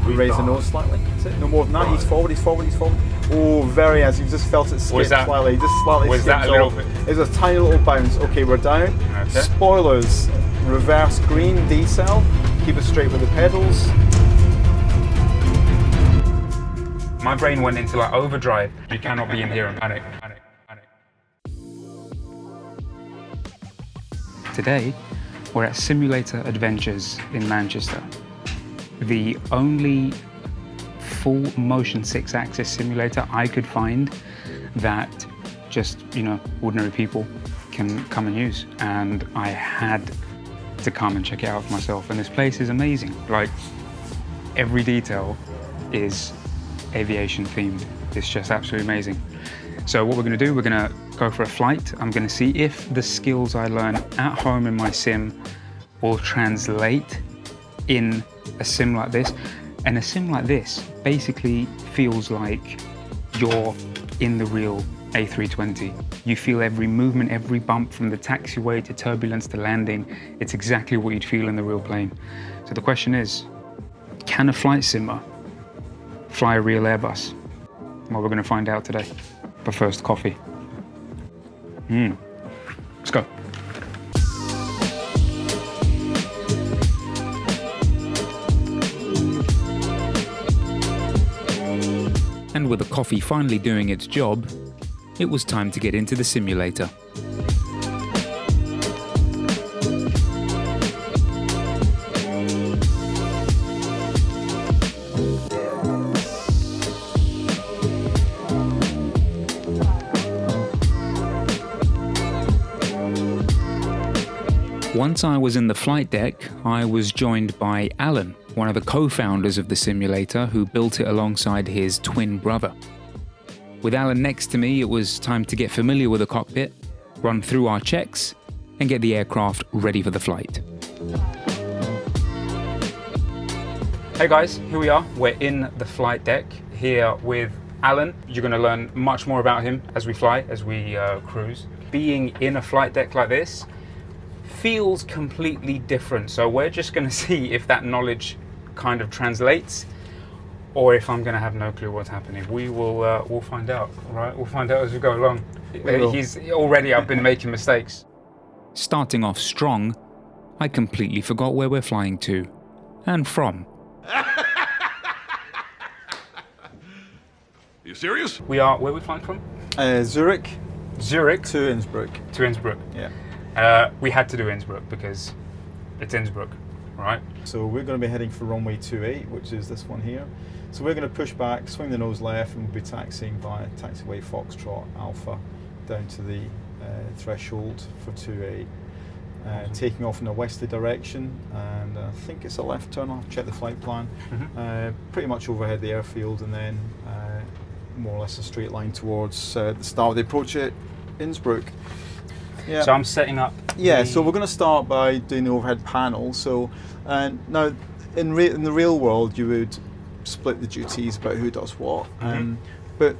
Raise the nose slightly. That's it. No more than that. He's forward, he's forward, he's forward. Oh, very as you've just felt it skip slightly. Just slightly was that a little bit? It's a tiny little bounce. Okay, we're down. Okay. Spoilers. Reverse green, decel. Keep it straight with the pedals. My brain went into like overdrive. You cannot be in here and panic. Today, we're at Simulator Adventures in Manchester. The only full motion 6-axis simulator I could find that just, ordinary people can come and use. And I had to come and check it out for myself. And this place is amazing. Like, every detail is aviation themed. It's just absolutely amazing. So what we're gonna do, we're gonna go for a flight. I'm gonna see if the skills I learn at home in my sim will translate in a sim like this. And a sim like this basically feels like you're in the real A320. You feel every movement, every bump from the taxiway to turbulence to landing. It's exactly what you'd feel in the real plane. So the question is, can a flight simmer fly a real Airbus? Well, we're going to find out today. But first, coffee. Let's go. And with the coffee finally doing its job, it was time to get into the simulator. Once I was in the flight deck, I was joined by Alan, one of the co-founders of the simulator who built it alongside his twin brother. With Alan next to me, it was time to get familiar with the cockpit, run through our checks, and get the aircraft ready for the flight. Hey guys, here we are. We're in the flight deck here with Alan. You're going to learn much more about him as we fly, as we cruise. Being in a flight deck like this feels completely different. So we're just going to see if that knowledge kind of translates, or if I'm going to have no clue what's happening. We'll find out, right? We'll find out as we go along. I've been making mistakes. Starting off strong, I completely forgot where we're flying to and from. You serious? Where are we flying from? Zurich. Zurich to Innsbruck. To Innsbruck. Yeah. We had to do Innsbruck because it's Innsbruck, right? So we're going to be heading for runway 28, which is this one here. So we're going to push back, swing the nose left, and we'll be taxiing via taxiway Foxtrot Alpha down to the threshold for 28. Taking off in a westerly direction, and I think it's a left turn. I'll check the flight plan. Pretty much overhead the airfield, and then more or less a straight line towards the start of the approach at Innsbruck. Yeah. So I'm setting up. Yeah, so we're going to start by doing the overhead panel. So now in the real world, you would split the duties about who does what. But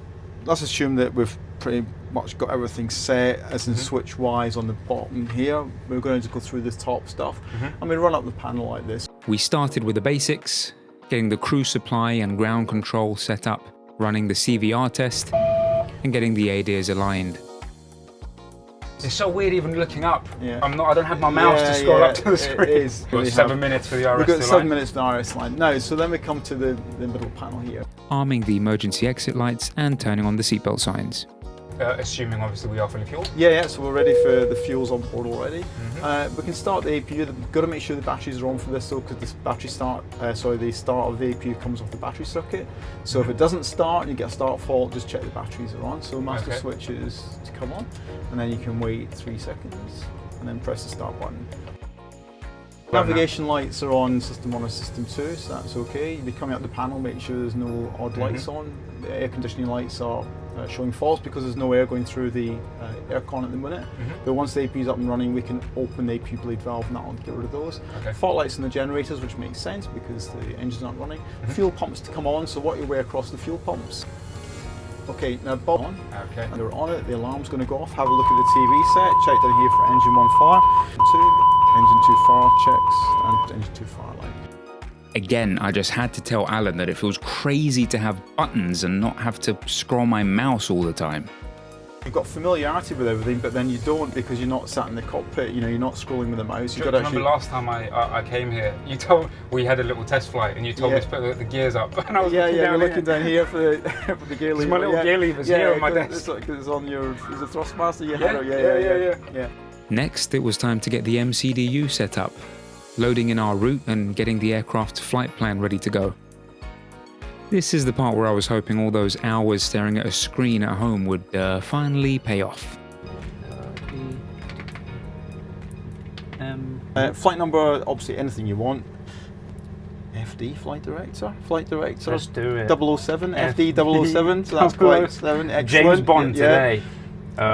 let's assume that we've pretty much got everything set, as in switch wise on the bottom here. We're going to go through the top stuff, and we run up the panel like this. We started with the basics, getting the crew supply and ground control set up, running the CVR test, and getting the ADIRs aligned. It's so weird even looking up. Yeah. I don't have my mouse to scroll up to the screen. It is. We've got 7 minutes for the RS We've got 7 line. minutes for the RS line. No, so then we come to the middle panel here. Arming the emergency exit lights and turning on the seatbelt signs. Assuming obviously we are fully fueled. Yeah, so we're ready for the fuels on board already. We can start the APU. We've got to make sure the batteries are on for this though, because the start of the APU comes off the battery circuit. So if it doesn't start and you get a start fault, just check the batteries are on. So master switch is to come on, and then you can wait 3 seconds and then press the start button. Navigation lights are on system 1 or system 2, so that's okay. You'll be coming up the panel, make sure there's no odd lights on. The air conditioning lights are showing false because there's no air going through the aircon at the minute. But once the AP is up and running, we can open the AP blade valve and that'll get rid of those. Fault lights in the generators, which makes sense because the engine's not running. Fuel pumps to come on, so what you wear across the fuel pumps. Okay, now bob on. And they're on it, the alarm's going to go off. Have a look at the TV set, check down here for engine 1 fire, 2, engine 2 fire checks, and engine 2 fire light. again, I just had to tell Alan that it feels crazy to have buttons and not have to scroll my mouse all the time. You've got familiarity with everything, but then you don't because you're not sat in the cockpit. You know, you're not scrolling with the mouse. Do you remember last time I came here? You told we had a little test flight, and you told me to put the gears up. And I was you're looking down here for the gear lever. My little gear lever's here on my desk. It's on your. Is it Thrustmaster? Yeah. Next, it was time to get the MCDU set up, loading in our route and getting the aircraft's flight plan ready to go. This is the part where I was hoping all those hours staring at a screen at home would finally pay off. Flight number, obviously anything you want. FD, flight director. Let's do it. 007, FD 007, so that's quite 7, excellent. James Bond today.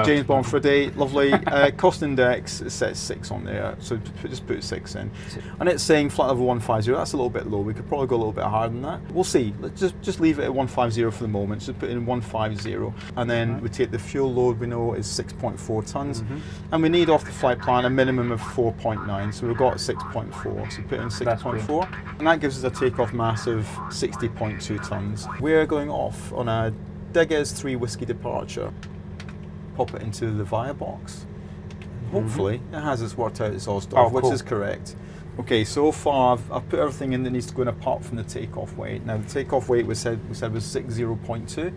James Bond for a day, lovely. Cost index, it says 6 on there, so just put 6 in. And it's saying flight level 150, that's a little bit low, we could probably go a little bit higher than that. We'll see, let's just leave it at 150 for the moment, so put in 150. And then we take the fuel load we know is 6.4 tons, and we need off the flight plan a minimum of 4.9, so we've got 6.4, so put in 6.4. And that gives us a takeoff mass of 60.2 tons. We're going off on a Deges 3 Whiskey departure. Pop it into the VIA box. Hopefully it has its worked out its stuff, which is correct. Okay, so far I've put everything in that needs to go in apart from the takeoff weight. Now the takeoff weight we said was 60.2.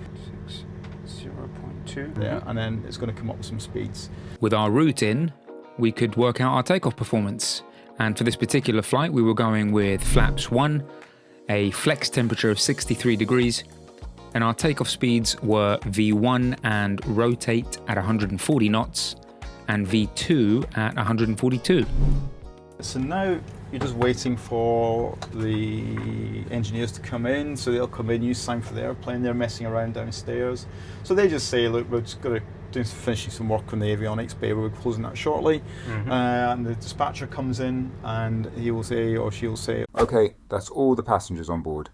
60.2. Yeah, and then it's going to come up with some speeds. With our route in, we could work out our takeoff performance. And for this particular flight, we were going with flaps 1, a flex temperature of 63 degrees, and our takeoff speeds were V1 and rotate at 140 knots, and V2 at 142. So now you're just waiting for the engineers to come in, so they'll come in, you sign for the airplane, they're messing around downstairs. So they just say, look, we're just going to finishing some work on the avionics bay, we're closing that shortly. And the dispatcher comes in and he will say, or she'll say, okay, that's all the passengers on board.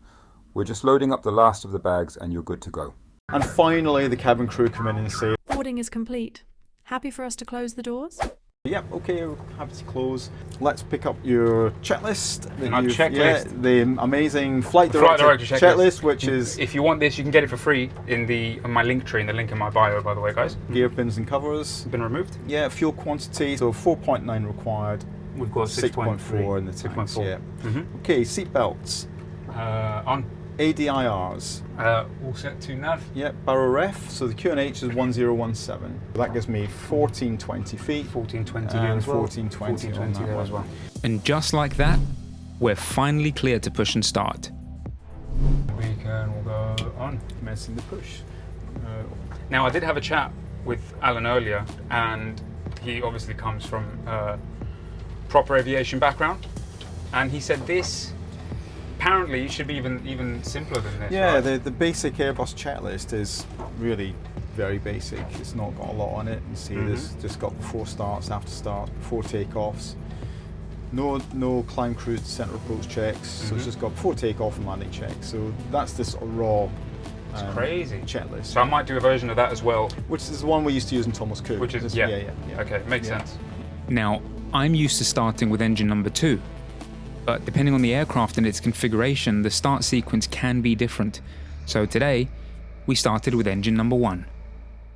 We're just loading up the last of the bags and you're good to go. And finally the cabin crew come in and say, boarding is complete. Happy for us to close the doors? yep, okay, we're happy to close. Let's pick up your checklist. My checklist. The amazing flight director checklist, which is... If you want this, you can get it for free in my link tree, in the link in my bio, by the way, guys. Gear pins and covers. Been removed? Yeah, fuel quantity, so 4.9 required. We've got 6.4 in the tanks, 6.4. yeah. Okay, seat belts. On. ADIRs. All set to nav. Yep, barrow ref, so the QNH is 1017. That gives me 1420 feet. 1420 and as well. 1420 on that there one as well. And just like that, we're finally clear to push and start. We can all go on. Commencing the push. Now, I did have a chat with Alan earlier, and he obviously comes from a proper aviation background, and he said this apparently should be even simpler than this. Yeah, right? the basic Airbus checklist is really very basic. It's not got a lot on it. You see, there's just got before starts, after starts, before takeoffs. No climb crew center approach checks. So it's just got before takeoff and landing checks. So that's this raw. It's crazy checklist. So I might do a version of that as well. Which is the one we used to use in Thomas Cook. Which is yeah. Okay, makes sense. Now, I'm used to starting with engine number 2. But depending on the aircraft and its configuration, the start sequence can be different. So today, we started with engine number 1.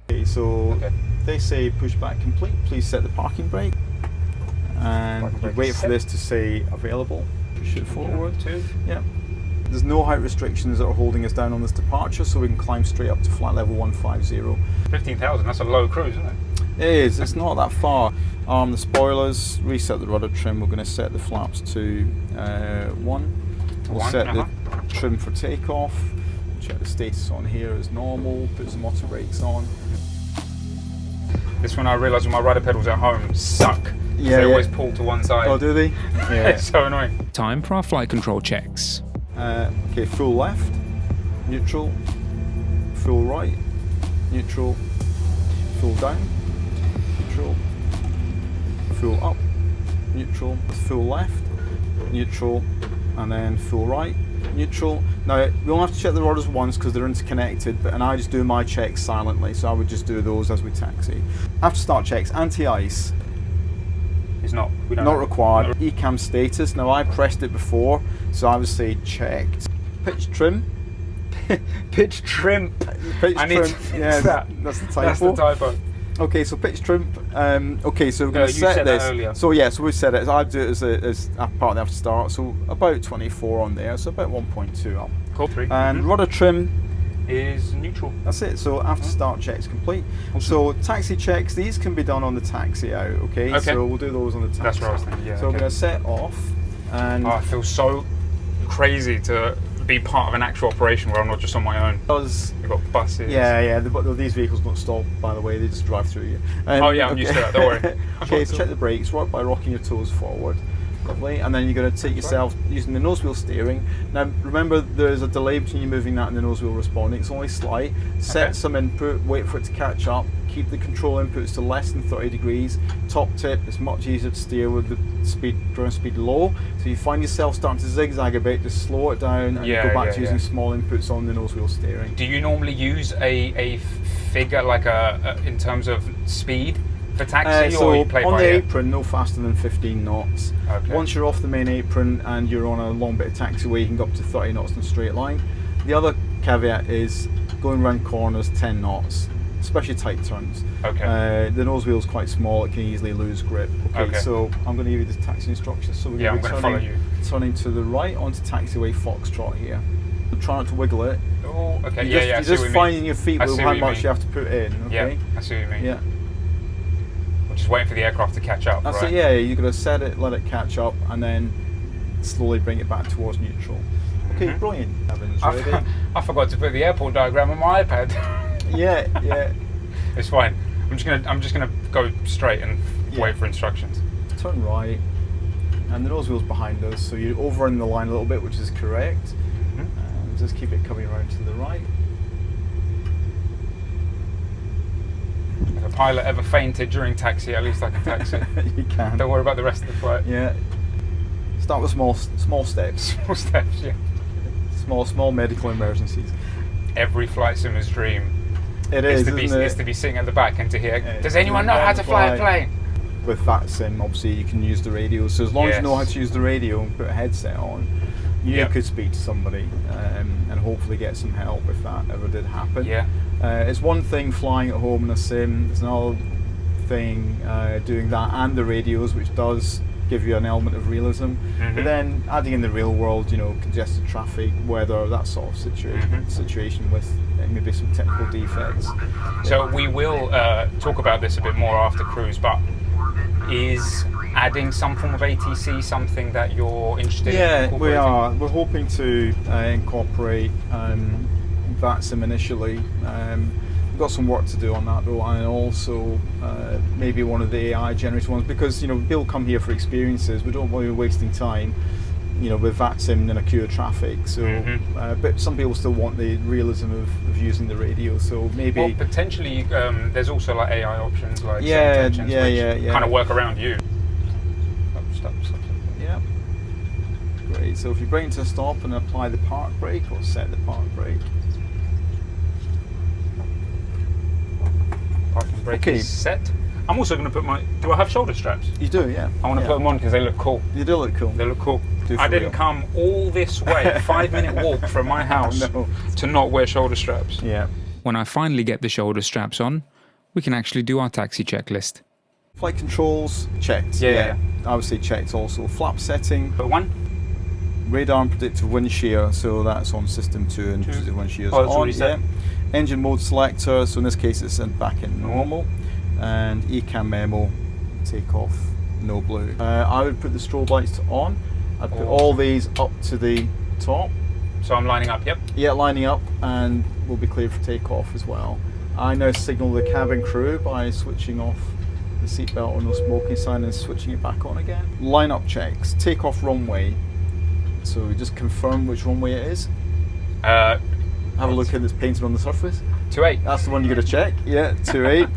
Okay, so they say pushback complete, please set the parking brake. And you wait for this to say available. Push it forward. 2. Yeah. There's no height restrictions that are holding us down on this departure, so we can climb straight up to flight level 150. 15,000, that's a low cruise, isn't it? It is, it's not that far. Arm the spoilers, reset the rudder trim, we're going to set the flaps to 1. We'll set the trim for takeoff, check the status on here as normal, put some auto brakes on. This one I realised when my rudder pedals at home suck. Yeah, they always pull to one side. Oh, do they? Yeah. It's so annoying. Time for our flight control checks. Okay, full left, neutral, full right, neutral, full down, neutral, full up, neutral, full left, neutral, and then full right, neutral. Now, we only have to check the rudders once because they're interconnected, and I just do my checks silently, so I would just do those as we taxi. After start checks, anti-ice. It's not. Not required. ECAM status. Now I pressed it before, So I would say checked. Pitch trim. Pitch trim. Pitch I need trim. to fix Yeah, that. that's the typo. That's the typo. Okay, so pitch trim. Okay, so we're going to you set said this. that earlier. So yeah, so we set it. I do it as a part after start. So about 24 on there. So about 1.2 up. Cool. 3. And rudder trim. Is neutral. That's it. So after start checks complete. So taxi checks. These can be done on the taxi out. Okay. So we'll do those on the taxi. That's what I was thinking. Yeah. So we're going to set off. And I feel so crazy to be part of an actual operation where I'm not just on my own. Does You've got buses. yeah. These vehicles don't stop, by the way. They just drive through you. Oh yeah, I'm used to that. Don't worry. Okay, so check the brakes. Work by rocking your toes forward. Lovely. And then you're going to take yourself using the nose wheel steering. Now remember, there's a delay between you moving that and the nose wheel responding. It's only slight. Set some input. Wait for it to catch up. Keep the control inputs to less than 30 degrees. Top tip, it's much easier to steer with the ground speed low. So you find yourself starting to zigzag a bit, just slow it down and go back to using small inputs on the nose wheel steering. Do you normally use a figure like in terms of speed for taxi, so or you play on by the ear? apron, no faster than 15 knots. Okay. Once you're off the main apron and you're on a long bit of taxiway, you can go up to 30 knots in a straight line. The other caveat is going around corners 10 knots, especially tight turns. Okay. The nose wheel is quite small; it can easily lose grip. Okay. So I'm going to give you the taxi instructions. So we're I'm going to follow you. Turning to the right onto taxiway Foxtrot here. Try not to wiggle it. Oh, okay. You're just finding your feet with how much you have to put in. Okay. Yeah, I see what you mean. Yeah. Just waiting for the aircraft to catch up. That's right? it. Yeah, you're going to set it, let it catch up, and then slowly bring it back towards neutral. Okay, brilliant. Cabin's ready. I forgot to put the airport diagram on my iPad. Yeah. It's fine. I'm just gonna go straight and wait for instructions. Turn right, and the nose wheel's behind us, so you're over in the line a little bit, which is correct. And just keep it coming around to the right. If a pilot ever fainted during taxi, at least I can taxi. You can. Don't worry about the rest of the flight. Yeah. Start with small steps. Small steps, yeah. Small medical emergencies. Every flight simmer's dream Is to be sitting at the back and to hear, does anyone know how to fly a plane? With that sim, obviously you can use the radio. So as long as you know how to use the radio and put a headset on, you could speak to somebody and hopefully get some help if that ever did happen. Yeah. It's one thing flying at home in a sim. It's another thing doing that and the radios, which does give you an element of realism. But then adding in the real world, congested traffic, weather, that sort of situation with maybe some technical defects. So we will talk about this a bit more after cruise, but is adding some form of ATC something that you're interested in? Yeah, we are. We're hoping to incorporate VATSIM initially. We've got some work to do on that though, and also maybe one of the AI generated ones, because people come here for experiences. We don't want to be wasting time with VATSIM in a queue of traffic. So but some people still want the realism of using the radio, so maybe potentially there's also like AI options like yeah, kind of work around you. Stop. Yeah, great. So if you bring it to a stop and apply the park brake or set the park brake. Parking brake is set. I'm also going to put do I have shoulder straps? You do, yeah. I want to put them on because they look cool. You do look cool. They look cool. I didn't come all this way, a 5-minute walk from my house to not wear shoulder straps. Yeah. When I finally get the shoulder straps on, we can actually do our taxi checklist. Flight controls, checked. Yeah. Obviously checked also. Flap setting. But one? Radar and predictive wind shear, so that's on system 2 and predictive wind shear is that's on. already set. Engine mode selector, so in this case it's back in normal. And ECAM memo, takeoff, no blue. I would put the strobe lights on. I'd put all these up to the top. So I'm lining up, yep. Yeah, lining up, and we'll be cleared for takeoff as well. I now signal the cabin crew by switching off the seatbelt or no smoking sign and switching it back on again. Line-up checks, takeoff runway. So we just confirm which runway it is. Have a look at this painted on the surface. 28. That's the one you got to check. Yeah, 28.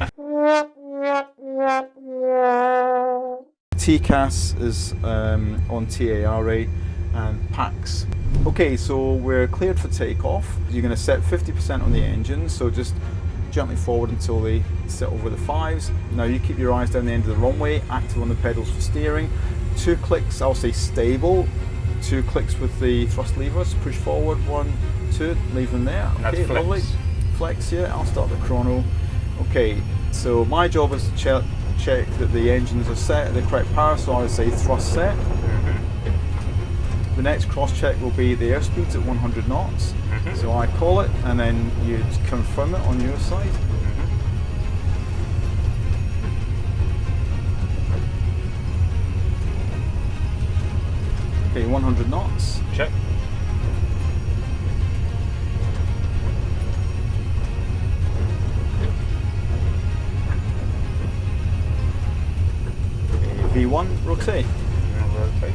TCAS is on TARA and PAX. Okay, so we're cleared for takeoff. You're going to set 50% on the engine, so just gently forward until they sit over the 5s. Now you keep your eyes down the end of the runway, active on the pedals for steering. 2 clicks, I'll say stable. 2 clicks with the thrust levers, push forward, 1, 2, leave them there. And that's flex. Lovely. Flex, yeah, I'll start the chrono. Okay, so my job is to check that the engines are set at the correct power, so I would say thrust set. The next cross check will be the airspeeds at 100 knots. So I call it, and then you confirm it on your side. Okay, 100 knots. Check. V1, rotate. Rotate.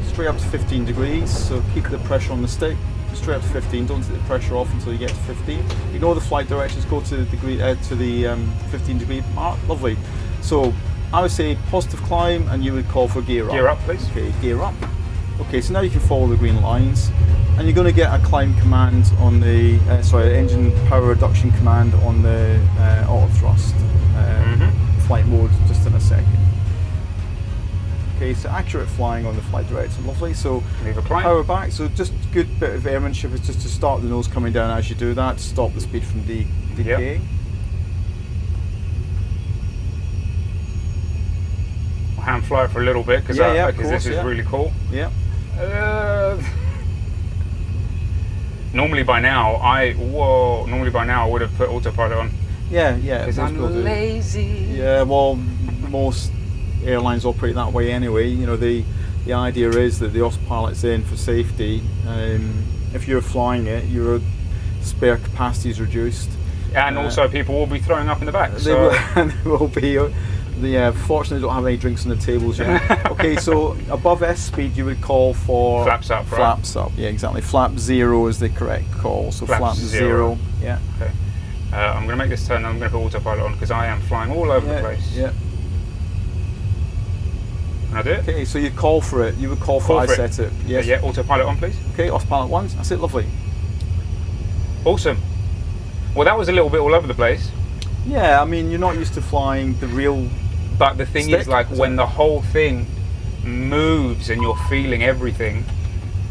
Straight up to 15 degrees, so keep the pressure on the stick. Straight up to 15, don't take the pressure off until you get to 15. Ignore the flight directions, go to the 15 degree mark. Lovely. So I would say positive climb, and you would call for gear up. Gear up, please. Okay, gear up. Okay, so now you can follow the green lines, and you're going to get a climb command on the, engine power reduction command on the auto thrust flight mode just in a second. Okay, so accurate flying on the flight director, lovely. So leave a climb. Power back, so just a good bit of airmanship is just to start the nose coming down as you do that, to stop the speed from decaying. Yep. I'll hand fly it for a little bit because this is really cool. Yeah. Normally by now I would have put autopilot on. Yeah. Because I'm lazy. Yeah, well, most airlines operate that way anyway. You know, the idea is that the autopilot's in for safety. If you're flying it, your spare capacity is reduced. And also people will be throwing up in the back. They will be. Fortunately, don't have any drinks on the tables yet. Okay, so above S speed, you would call for flaps up, right? Flaps up, yeah, exactly. Flap 0 is the correct call. So flap 0. Yeah. Okay. I'm going to make this turn. I'm going to put autopilot on because I am flying all over the place. Yeah. Can I do it? Okay, so you call for it. You would call for set it. Yes. Yeah. Autopilot on, please. Okay, autopilot 1. That's it. Lovely. Awesome. Well, that was a little bit all over the place. Yeah, I mean, you're not used to flying the real. But the thing is, like, when the whole thing moves and you're feeling everything.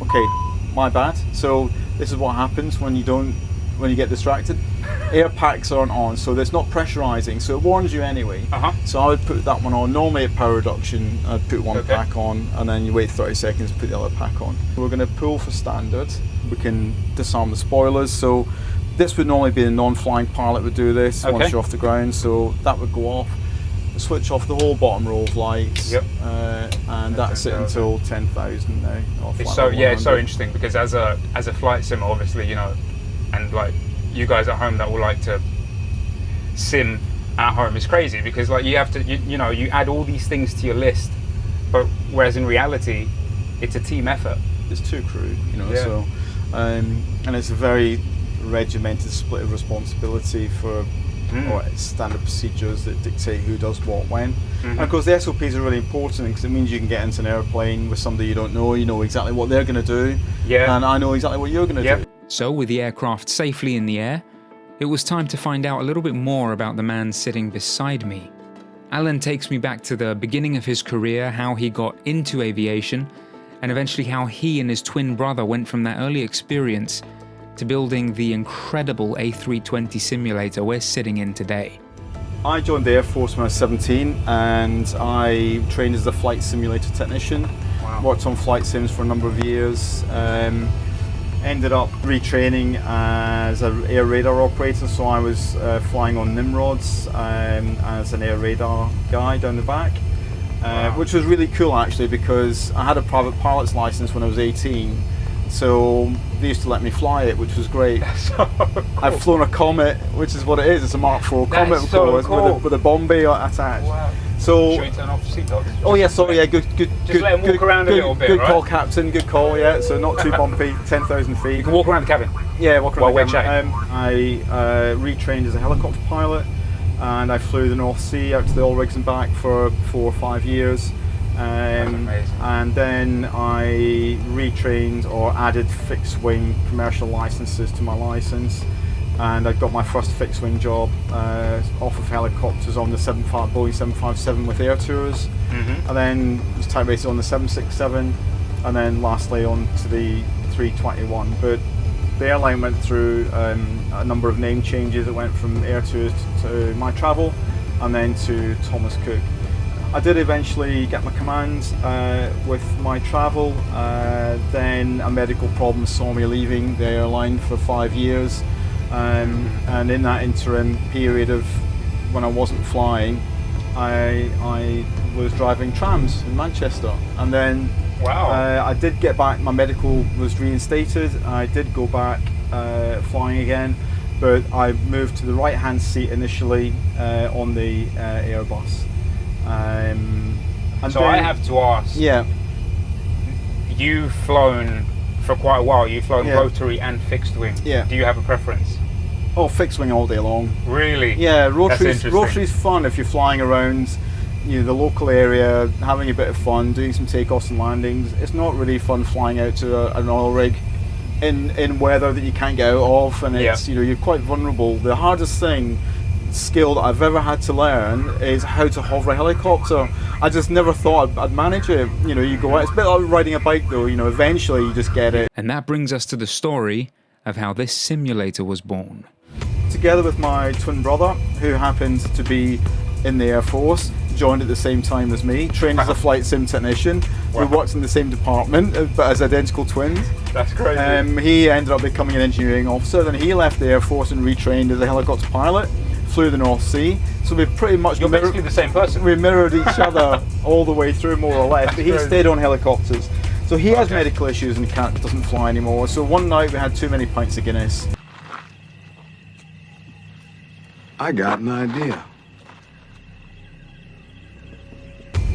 Okay, my bad. So this is what happens when you get distracted. Air packs aren't on, so it's not pressurizing, so it warns you anyway. So I would put that one on. Normally at power reduction, I'd put one pack on, and then you wait 30 seconds to put the other pack on. We're going to pull for standard. We can disarm the spoilers. So this would normally be a non-flying pilot would do this once you're off the ground, so that would go off. Switch off the whole bottom row of lights, and that's it until 10,000 now. It's so interesting because as a flight sim, obviously, you know, and like you guys at home that will like to sim at home is crazy because like you have to you add all these things to your list, but whereas in reality, it's a team effort. There's 2 crew, you know, so and it's a very regimented split of responsibility for. Or standard procedures that dictate who does what when. And of course the SOPs are really important because it means you can get into an airplane with somebody you don't know, you know exactly what they're going to do, and I know exactly what you're going to do. So with the aircraft safely in the air, it was time to find out a little bit more about the man sitting beside me. Alan takes me back to the beginning of his career, how he got into aviation, and eventually how he and his twin brother went from that early experience to building the incredible A320 simulator we're sitting in today. I joined the Air Force when I was 17 and I trained as a flight simulator technician. Worked on flight sims for a number of years. Ended up retraining as an air radar operator, so I was flying on Nimrods as an air radar guy down the back, which was really cool actually because I had a private pilot's license when I was 18. So they used to let me fly it, which was great. So cool. I've flown a Comet, which is what it is. It's a Mark IV Comet, of so course, cool. with a bomb bay attached. Wow. So, should we turn off the seatbelts? Oh yeah, sorry, yeah, good. Just let him walk around a little bit, Good right? call, Captain. Good call, yeah. So not too bumpy. 10,000 feet. You can walk around the cabin. Yeah, walk around while the cabin. I retrained as a helicopter pilot, and I flew the North Sea out to the oil rigs and back for 4 or 5 years. And then I retrained or added fixed wing commercial licenses to my license, and I got my first fixed wing job off of helicopters on the Boeing 757 with Air Tours, and then was type rated on the 767, and then lastly on to the 321. But the airline went through a number of name changes. It went from Air to My Travel, and then to Thomas Cook. I did eventually get my command with My Travel. Then a medical problem saw me leaving the airline for 5 years, and in that interim period of when I wasn't flying, I was driving trams in Manchester, and then I did get back. My medical was reinstated. I did go back flying again, but I moved to the right-hand seat initially on the Airbus. And so then, I have to ask. Yeah. You've flown for quite a while. You've flown Yeah. rotary and fixed wing. Yeah. Do you have a preference? Oh, fixed wing all day long. Really? Yeah, interesting. rotary's fun if you're flying around, the local area, having a bit of fun, doing some takeoffs and landings. It's not really fun flying out to an oil rig in weather that you can't get out of, and it's you're quite vulnerable. The hardest skill that I've ever had to learn is how to hover a helicopter. I just never thought I'd manage it. You go out. It's a bit like riding a bike, though. Eventually you just get it. And that brings us to the story of how this simulator was born. Together with my twin brother, who happened to be in the Air Force, joined at the same time as me, trained as a flight sim technician. We worked in the same department, but as identical twins. That's crazy. He ended up becoming an engineering officer. Then he left the Air Force and retrained as a helicopter pilot. Flew the North Sea, so we pretty much basically the same person. We mirrored each other all the way through, more or less. But he stayed on helicopters, so he has medical issues and doesn't fly anymore. So one night we had too many pints of Guinness. I got an idea.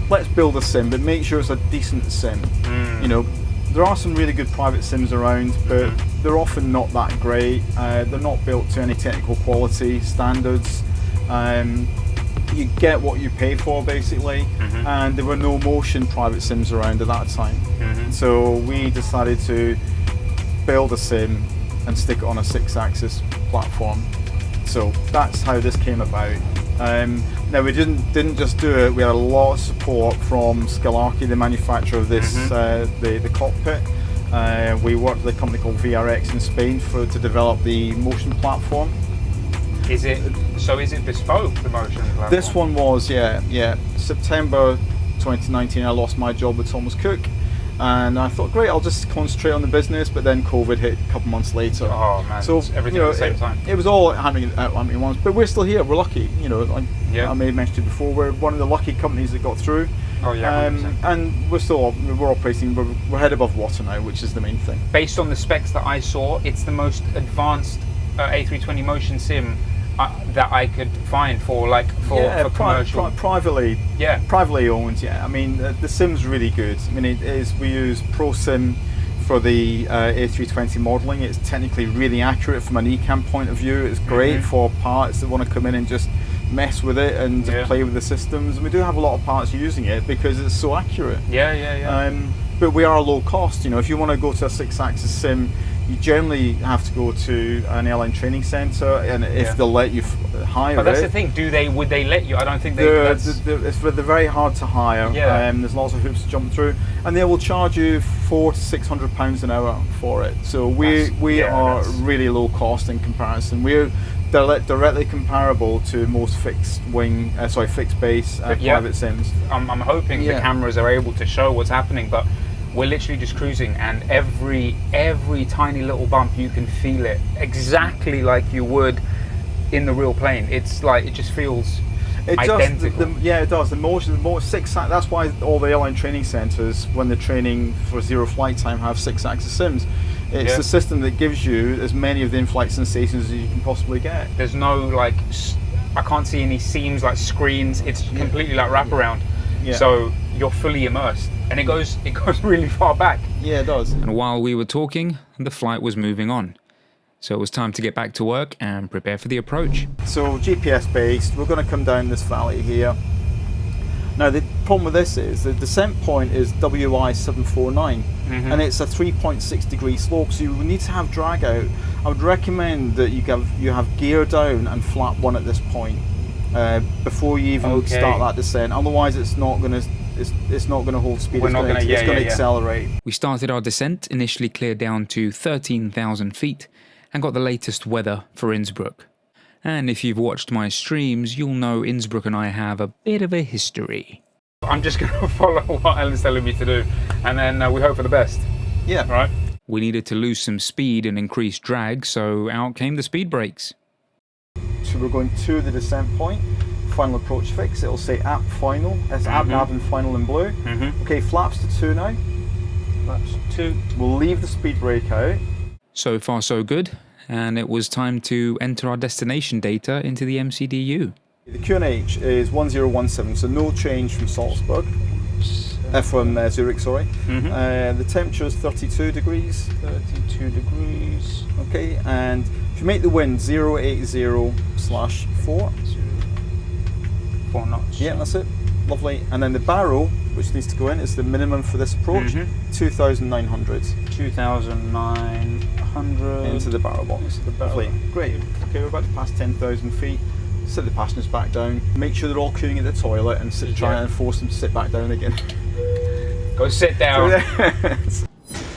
Let's build a sim, but make sure it's a decent sim. There are some really good private sims around, but they're often not that great. They're not built to any technical quality standards. You get what you pay for, basically, and there were no motion private sims around at that time. So we decided to build a sim and stick it on a 6-axis platform. So that's how this came about. Now we didn't just do it. We had a lot of support from Scalarchi, the manufacturer of this, the Cockpit. We worked with a company called VRX in Spain to develop the motion platform. Is it bespoke, the motion platform? This one was, yeah. September 2019, I lost my job with Thomas Cook, and I thought, great, I'll just concentrate on the business. But then COVID hit a couple months later. Oh man! So everything at the same time. It was all happening at once, but we're still here. We're lucky, I may have mentioned it before. We're one of the lucky companies that got through. Oh yeah. And we're operating. We're head above water now, which is the main thing. Based on the specs that I saw, it's the most advanced A320 motion sim that I could find for commercial. Privately. Yeah. Privately owned. Yeah. I mean, the sim's really good. I mean, we use ProSim for the A320 modelling. It's technically really accurate from an ECAM point of view. It's great for parts that want to come in and just mess with it and play with the systems. And we do have a lot of parts using it because it's so accurate. Yeah. But we are low cost. If you want to go to a 6-axis sim, you generally have to go to an airline training centre, and if they'll let you hire it. But that's the thing. Would they let you? I don't think they. They're very hard to hire. Yeah. There's lots of hoops to jump through, and they will charge you £400 to £600 an hour for it. So we are really low cost in comparison. We're directly comparable to most fixed base private sims. I'm hoping the cameras are able to show what's happening, but we're literally just cruising, and every tiny little bump you can feel it exactly like you would in the real plane. It's like it just feels identical. It does. The motion, that's why all the airline training centres, when they're training for zero flight time, have 6-axis sims. It's the system that gives you as many of the in-flight sensations as you can possibly get. There's no I can't see any seams like screens. It's completely like wraparound. Yeah. So you're fully immersed, and it goes really far back. Yeah, it does. And while we were talking, the flight was moving on. So it was time to get back to work and prepare for the approach. So GPS based, we're going to come down this valley here. Now the problem with this is the descent point is WI 749, and it's a 3.6 degree slope, so you need to have drag out. I would recommend that you have gear down and flap one at this point before you even start that descent. Otherwise, it's not going to it's not going to hold speed. We're not gonna- it's yeah, going to yeah. accelerate. We started our descent, initially cleared down to 13,000 feet, and got the latest weather for Innsbruck. And if you've watched my streams, you'll know Innsbruck and I have a bit of a history. I'm just going to follow what Alan's telling me to do, and then we hope for the best. Yeah. Right? We needed to lose some speed and increase drag, so out came the speed brakes. So we're going to the descent point. Final approach fix. It'll say app final. It's app nav and final in blue. Okay, flaps to 2 now. Flaps 2. We'll leave the speed brake out. So far so good, and it was time to enter our destination data into the MCDU. The QNH is 1017, so no change from Salzburg. From Zurich, sorry. The temperature is 32 degrees. 32 degrees. Okay, and if you make the wind 080/4. 4 knots. Yeah, that's it. Lovely. And then the barrel, which needs to go in, is the minimum for this approach, 2,900. 2,900. Into the barrel box. Into the barrel. Lovely. Great. Okay, we're about to pass 10,000 feet. Sit the passengers back down. Make sure they're all queuing at the toilet and try and force them to sit back down again. Go sit down.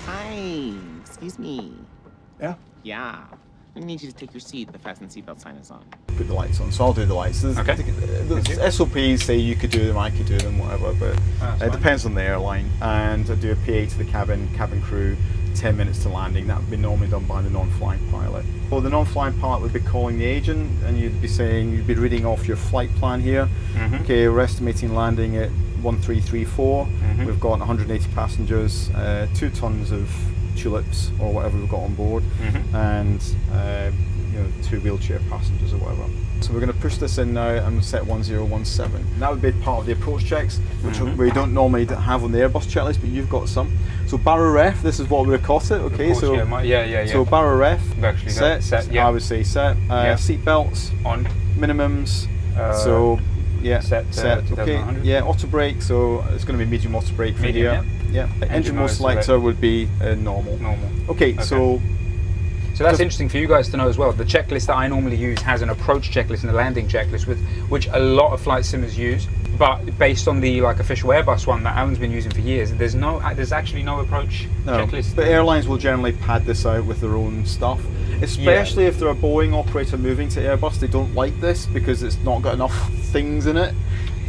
Hi, excuse me. Yeah. Yeah. I need you to take your seat. The fasten seatbelt sign is on. Put the lights on, so I'll do the lights. Okay. The SOPs say you could do them, I could do them, whatever, but it depends on the airline. And I do a PA to the cabin crew, 10 minutes to landing. That would be normally done by the non-flying pilot. Well, the non-flying pilot would be calling the agent, and you'd be reading off your flight plan here. Okay, we're estimating landing at 1334. We've got 180 passengers, 2 tons of tulips or whatever we've got on board, and 2 wheelchair passengers or whatever. So we're going to push this in now and set 1017. That would be part of the approach checks, which we don't normally have on the Airbus checklist, but you've got some. So barra ref, this is what we call it. Okay, Course, so yeah. So barra ref, Actually set. yeah. I would say set. Seat belts On. minimums. So yeah, set. Okay, 2,900. yeah. Auto brake. So it's going to be medium auto brake for Medium, here. Yeah. Engine mode mode selector would be normal. Okay, so that's interesting for you guys to know as well. The checklist that I normally use has an approach checklist and a landing checklist, which a lot of flight simmers use. But based on the official Airbus one that Alan's been using for years, there's actually no approach checklist. But airlines will generally pad this out with their own stuff, especially if they're a Boeing operator moving to Airbus. They don't like this because it's not got enough things in it.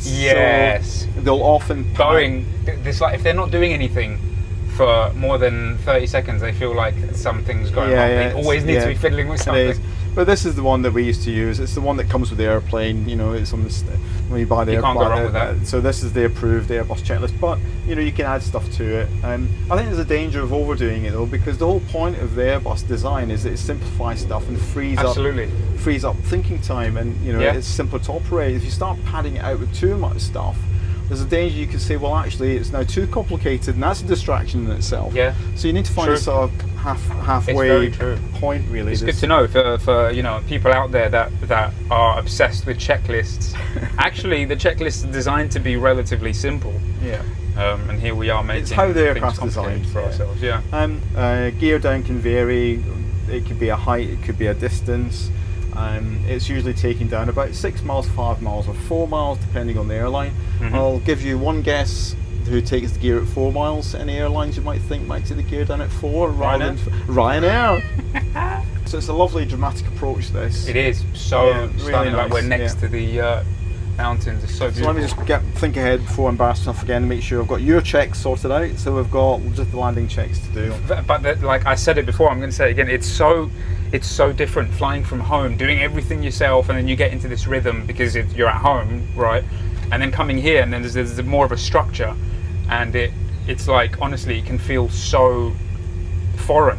Yes. So they'll often Boeing, if they're not doing anything for more than 30 seconds, they feel like something's going wrong. They always need to be fiddling with something. But this is the one that we used to use. It's the one that comes with the airplane. It's on when you buy the airplane. Can't go wrong with that. So this is the approved Airbus checklist. But you can add stuff to it. I think there's a danger of overdoing it though, because the whole point of the Airbus design is that it simplifies stuff and frees up thinking time, and it's simpler to operate. If you start padding it out with too much stuff, there's a danger you could say, well, actually, it's now too complicated, and that's a distraction in itself. Yeah. So you need to find a sort of halfway point, really. It's good to know for people out there that are obsessed with checklists. Actually, the checklist is designed to be relatively simple. Yeah. And here we are making it's how the aircraft's things complicated designed for ourselves. Yeah. Gear down can vary. It could be a height. It could be a distance. It's usually taken down about 6 miles, 5 miles, or 4 miles, depending on the airline. I'll give you one guess who takes the gear at 4 miles. Any airlines you might think might take the gear down at 4 rather than Ryanair. So it's a lovely dramatic approach, this. It is so really stunning. nice. Like we're next to the mountains. It's so beautiful. So let me just think ahead before I embarrass myself again and make sure I've got your checks sorted out. So we've got just the landing checks to do. But like I said it before, I'm going to say it again. It's so different flying from home, doing everything yourself, and then you get into this rhythm because you're at home, right? And then coming here, and then there's more of a structure, and it's like, honestly, it can feel so foreign.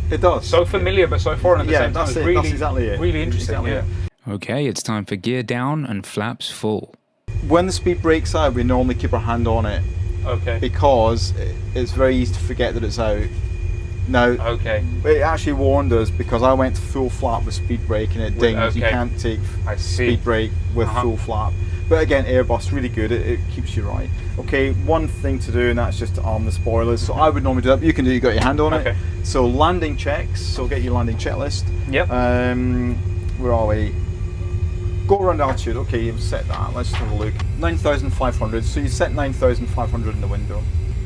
It does. So familiar, but so foreign at the same time. That's it's it. really, That's exactly it. Really interesting. Exactly it. Okay, it's time for gear down and flaps full. When the speed breaks out, we normally keep our hand on it. Okay. Because it's very easy to forget that it's out. Now, it actually warned us because I went to full flap with speed brake and it dinged. You can't take speed brake with full flap. But again, Airbus, really good. It keeps you right. Okay, one thing to do, and that's just to arm the spoilers. So I would normally do that, but you can do. You got your hand on it. So landing checks. So get your landing checklist. Yep. Where are we? go around altitude. Okay, you've set that. Let's just have a look. 9,500. So you set 9,500 in the window.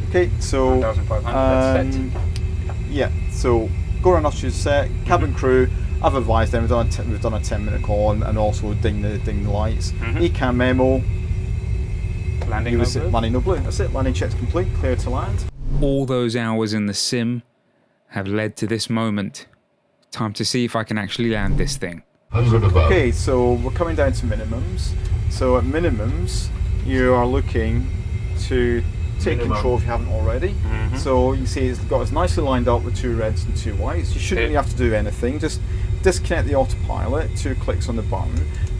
Okay, so 9,500. That's set. yeah. So go around altitude set. Cabin crew. I've advised them. We've done a 10-minute call and also ding the lights. ECAM memo. Landing no blue. Landing no blue. That's it. Landing check's complete. Clear to land. All those hours in the sim have led to this moment. Time to see if I can actually land this thing. 100 above. Okay, so we're coming down to minimums. So at minimums, you are looking to take control if you haven't already. So you can see it's got us nicely lined up with 2 reds and 2 whites. You shouldn't really have to do anything. Just disconnect the autopilot, 2 clicks on the button,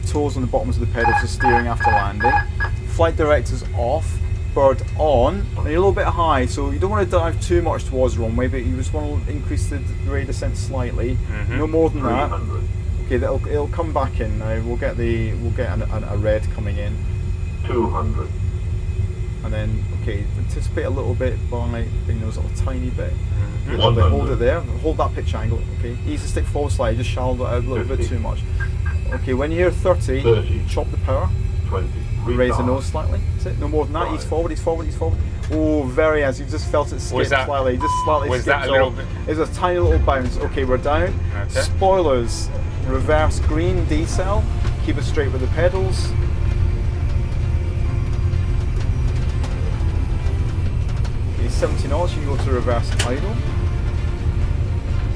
toes on the bottoms of the pedals for steering after landing. Flight directors off, bird on, and you're a little bit high, so you don't want to dive too much towards the runway, but you just want to increase the rate of descent slightly. No more than that. Okay, it'll come back in now. We'll get a red coming in. 200. And then anticipate a little bit by bring those up a tiny bit. Hold it there. Hold that pitch angle. Okay, ease the stick forward slightly. Just shallow it out a little 50. bit too much. Okay, when you hear 30, chop the power. 20. Raise the nose slightly. That's it. No more than that. Ease forward. Oh, very as you just felt it skip slightly. Just slightly. Was that a little bit? It's a tiny little bounce. Okay, we're down. Okay. Spoilers. Reverse green decel. Keep it straight with the pedals. Okay, 70 knots. You can go to reverse idle.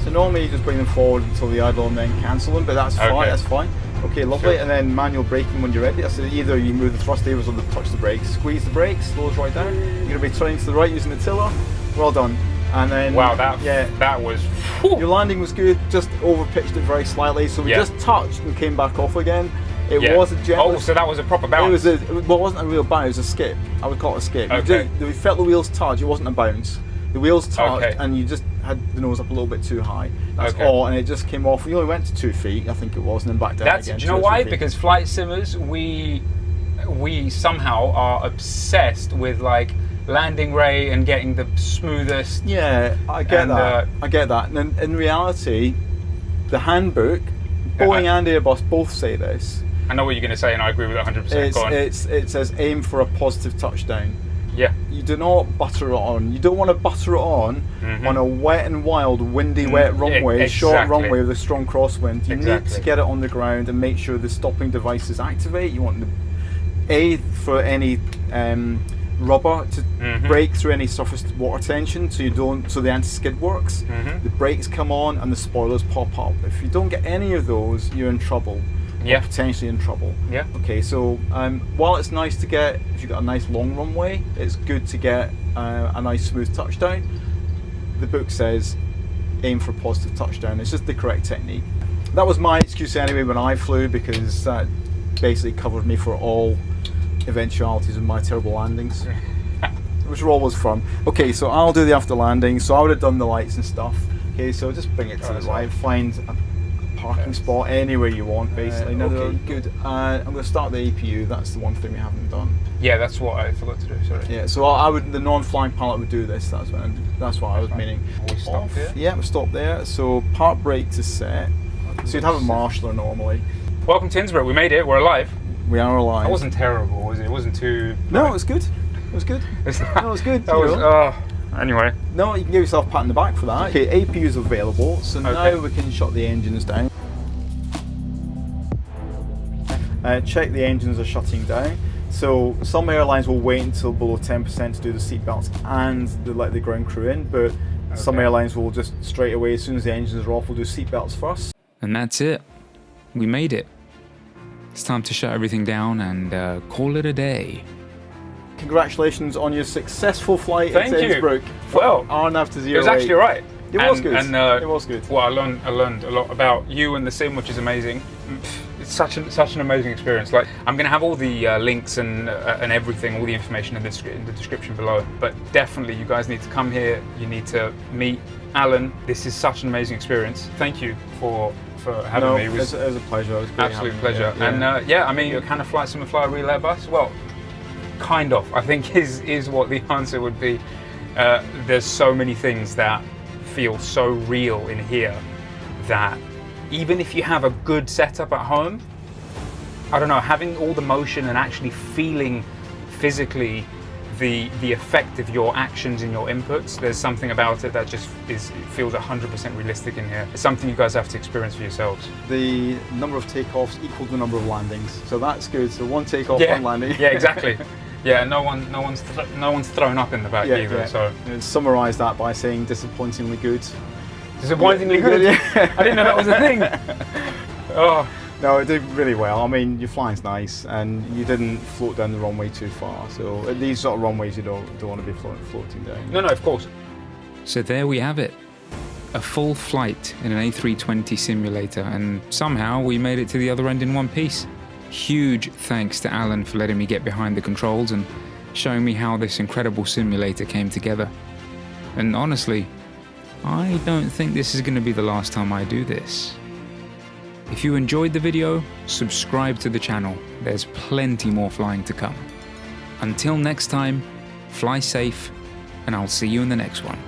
So normally you just bring them forward until the idle and then cancel them, but that's fine. That's fine. Okay, lovely. Sure. And then manual braking when you're ready. So either you move the thrust levers or touch the brakes. Squeeze the brakes, slows right down. You're going to be turning to the right using the tiller. Well done. And then wow, that was. Whew. Your landing was good. Just over pitched it very slightly. So we just touched and came back off again. It was a gentle. Oh, so that was a proper bounce. It wasn't a real bounce. It was a skip. I would call it a skip. Okay. We felt the wheels touch. It wasn't a bounce. The wheels touched, and you just had the nose up a little bit too high. That's all, and it just came off. We only went to 2 feet, I think it was, and then back down again. Do you know why? Because flight simmers, we somehow are obsessed with like landing rate and getting the smoothest. Yeah, I get that. I get that. And in reality, the handbook, Boeing and Airbus both say this. I know what you're going to say, and I agree with it 100%. Go on. It says aim for a positive touchdown. Yeah. You do not butter it on. You don't want to butter it on a wet and wild, windy, wet runway, short runway with a strong crosswind. You need to get it on the ground and make sure the stopping devices activate. You want for any rubber to break through any surface water tension, so the anti-skid works. The brakes come on and the spoilers pop up. If you don't get any of those, you're in trouble. Yeah. Potentially in trouble. Yeah. Okay, so while it's nice to get, if you've got a nice long runway, it's good to get a nice smooth touchdown. The book says aim for a positive touchdown. It's just the correct technique. That was my excuse anyway when I flew, because that basically covered me for all eventualities of my terrible landings, which were always fun. Okay, so I'll do the after landing. So I would have done the lights and stuff. Okay, so just bring it to the right, find a parking spot anywhere you want, basically. Good. I'm going to start the APU. That's the one thing we haven't done. Yeah, that's what I forgot to do. Sorry. Yeah, so the non-flying pilot would do this. That's what I was meaning. We stop here. Yeah, we stop there. So part brake to set. So you'd have a marshaller normally. Welcome to Innsbruck. We made it. We're alive. We are alive. That wasn't terrible, was it? It wasn't too. No, it was good. It was good. No, it was good. That was. Anyway. No, you can give yourself a pat on the back for that. Okay, APU is available, so now we can shut the engines down. Check the engines are shutting down. So some airlines will wait until below 10% to do the seat belts and let the ground crew in, but some airlines will just straight away, as soon as the engines are off, will do seat belts first. And that's it. We made it. It's time to shut everything down and call it a day. Congratulations on your successful flight into Innsbruck. Well, RNAV to 08. It was actually right. It was good. It was good. Well, I learned a lot about you and the sim, which is amazing. It's such an amazing experience. Like, I'm going to have all the links and everything, all the information in the description below. But definitely, you guys need to come here. You need to meet Alan. This is such an amazing experience. Thank you for having me. It was a pleasure. It was great. Absolute pleasure. Yeah. And I mean, kind of fly sim fly a real Airbus. Well, kind of. I think is what the answer would be. There's so many things that feel so real in here that even if you have a good setup at home, I don't know, having all the motion and actually feeling physically the effect of your actions and your inputs, there's something about it that just it feels 100% realistic in here. It's something you guys have to experience for yourselves. The number of takeoffs equal the number of landings, so that's good. So one takeoff, Yeah, one landing. yeah, exactly. Yeah, no one's thrown up in the back either. Yeah. So Summarise that by saying disappointingly good. disappointingly good. Yeah. I didn't know that was a thing. Oh. No, it did really well. I mean, your flying's nice, and you didn't float down the runway too far. So at these sort of runways, you don't want to be floating down. No, of course. So there we have it. A full flight in an A320 simulator, and somehow we made it to the other end in one piece. Huge thanks to Alan for letting me get behind the controls and showing me how this incredible simulator came together. And honestly, I don't think this is going to be the last time I do this. If you enjoyed the video, subscribe to the channel. There's plenty more flying to come. Until next time, fly safe, and I'll see you in the next one.